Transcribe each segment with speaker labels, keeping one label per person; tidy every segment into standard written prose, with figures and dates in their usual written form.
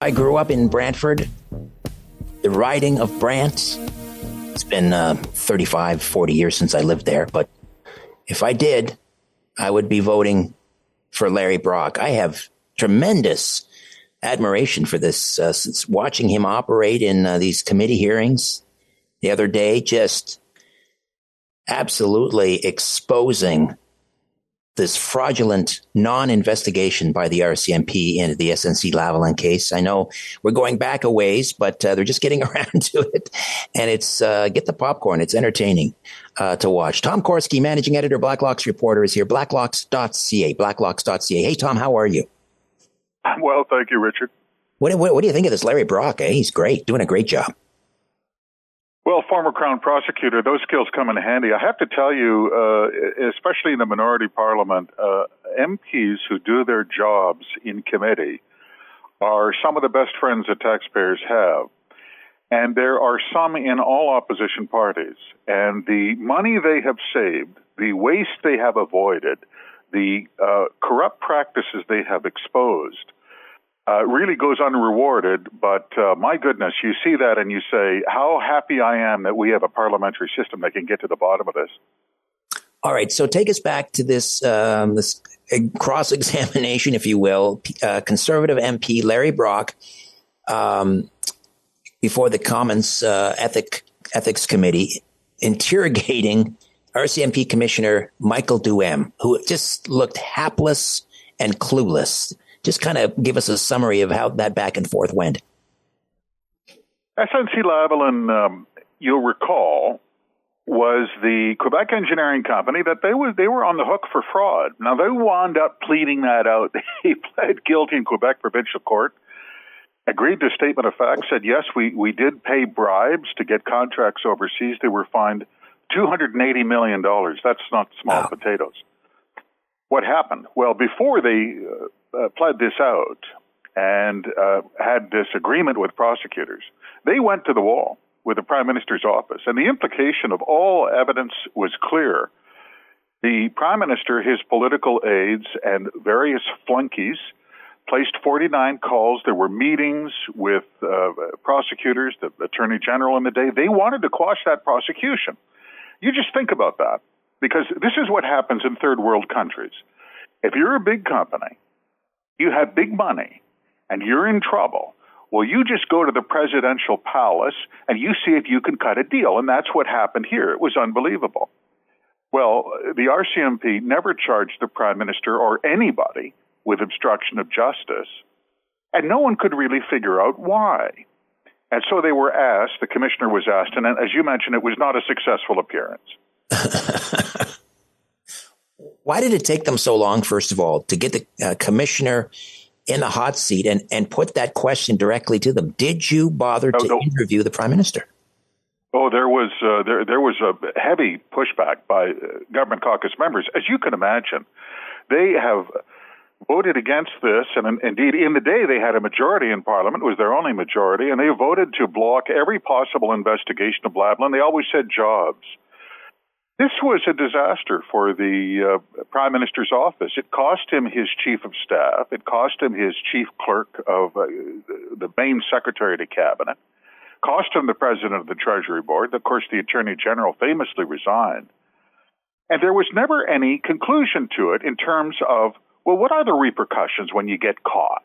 Speaker 1: I grew up in Brantford, the riding of Brant. It's been 35, 40 years since I lived there. But if I did, I would be voting for Larry Brock. I have tremendous admiration for this since watching him operate in these committee hearings the other day, just absolutely exposing this fraudulent non-investigation by the RCMP into the SNC Lavalin case. I know we're going back a ways, but they're just getting around to it. And it's get the popcorn. It's entertaining to watch. Tom Korski, managing editor, Blacklocks reporter, is here. Blacklocks.ca, blacklocks.ca. Hey, Tom, how are you?
Speaker 2: I'm well, thank you, Richard.
Speaker 1: What do you think of this Larry Brock? He's great, doing a great job.
Speaker 2: Well, former Crown prosecutor, those skills come in handy. I have to tell you, especially in the minority parliament, MPs who do their jobs in committee are some of the best friends that taxpayers have. And there are some in all opposition parties. And the money they have saved, the waste they have avoided, the corrupt practices they have exposed, really goes unrewarded, but my goodness, you see that and you say, how happy I am that we have a parliamentary system that can get to the bottom of this.
Speaker 1: All right, so take us back to this this cross-examination, if you will. Conservative MP Larry Brock, before the Commons Ethics Committee, interrogating RCMP Commissioner Michael Duhem, who just looked hapless and clueless. Just kind of give us a summary of how that back and forth went.
Speaker 2: SNC Lavalin, you'll recall, was the Quebec engineering company that they were on the hook for fraud. Now, they wound up pleading that out. They pled guilty in Quebec Provincial Court, agreed to a statement of facts, said, yes, we did pay bribes to get contracts overseas. They were fined $280 million. That's not small potatoes. What happened? Well, before they pled this out and had this agreement with prosecutors, they went to the wall with the Prime Minister's office. And the implication of all evidence was clear. The Prime Minister, his political aides, and various flunkies placed 49 calls. There were meetings with prosecutors, the Attorney General in the day. They wanted to quash that prosecution. You just think about that. Because this is what happens in third world countries. If you're a big company, you have big money, and you're in trouble, well, you just go to the presidential palace and you see if you can cut a deal. And that's what happened here. It was unbelievable. Well, the RCMP never charged the Prime Minister or anybody with obstruction of justice, and no one could really figure out why. And so they were asked, the commissioner was asked, and as you mentioned, it was not a successful appearance.
Speaker 1: Why did it take them so long, first of all, to get the commissioner in the hot seat and put that question directly to them? Did you bother to interview the Prime Minister?
Speaker 2: Oh, there was a heavy pushback by government caucus members. As you can imagine, they have voted against this, and indeed, in the day, they had a majority in Parliament. It was their only majority, and they voted to block every possible investigation of Lavalin. They always said jobs. This was a disaster for the Prime Minister's office. It cost him his chief of staff. It cost him his chief clerk of the main secretary to cabinet. Cost him the president of the Treasury Board. Of course, the Attorney General famously resigned. And there was never any conclusion to it in terms of, well, what are the repercussions when you get caught?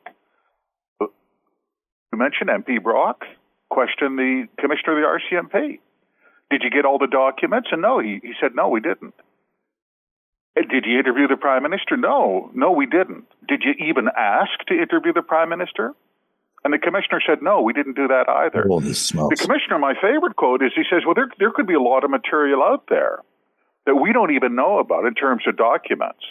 Speaker 2: You mentioned MP Brock. Question the commissioner of the RCMP. Did you get all the documents? And no, he said, no, we didn't. Did you interview the Prime Minister? No, we didn't. Did you even ask to interview the Prime Minister? And the commissioner said, no, we didn't do that either.
Speaker 1: Holy smokes.
Speaker 2: The commissioner, my favorite quote is, he says, well, there could be a lot of material out there that we don't even know about in terms of documents.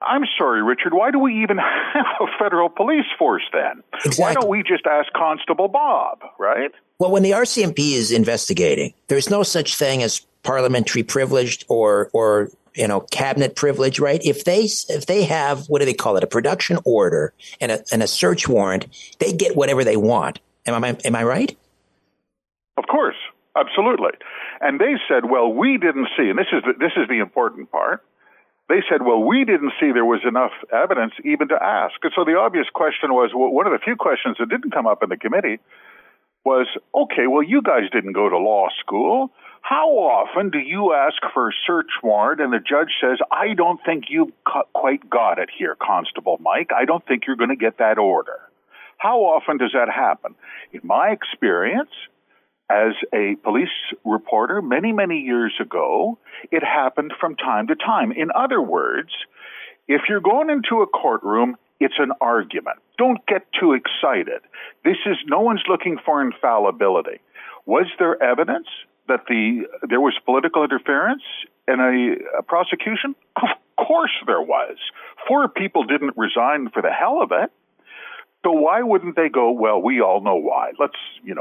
Speaker 2: I'm sorry, Richard, why do we even have a federal police force then?
Speaker 1: Exactly.
Speaker 2: Why don't we just ask Constable Bob, right?
Speaker 1: Well, when the RCMP is investigating, there's no such thing as parliamentary privilege or cabinet privilege, right? If they have, what do they call it, a production order and a search warrant, they get whatever they want. Am I right?
Speaker 2: Of course, absolutely. And they said, well, we didn't see, and this is the important part. They said, well, we didn't see there was enough evidence even to ask. And so the obvious question was, well, one of the few questions that didn't come up in the committee was, okay, well, you guys didn't go to law school. How often do you ask for a search warrant and the judge says, I don't think you've quite got it here, Constable Mike. I don't think you're going to get that order. How often does that happen? In my experience, as a police reporter many, many years ago, it happened from time to time. In other words, if you're going into a courtroom, it's an argument. Don't get too excited. No one's looking for infallibility. Was there evidence that there was political interference in a prosecution? Of course there was. 4 people didn't resign for the hell of it. So why wouldn't they go, well, we all know why.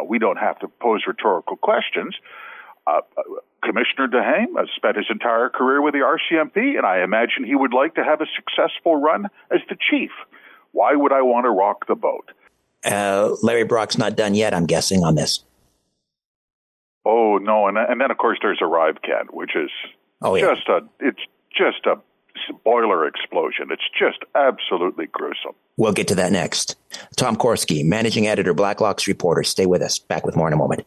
Speaker 2: We don't have to pose rhetorical questions. Commissioner Dehane has spent his entire career with the RCMP, and I imagine he would like to have a successful run as the chief. Why would I want to rock the boat?
Speaker 1: Larry Brock's not done yet, I'm guessing, on this.
Speaker 2: Oh, no. And then, of course, there's Arrive Kent, which is just a boiler explosion. It's just absolutely gruesome.
Speaker 1: We'll get to that next. Tom Korski, managing editor, Blacklock's reporter. Stay with us. Back with more in a moment.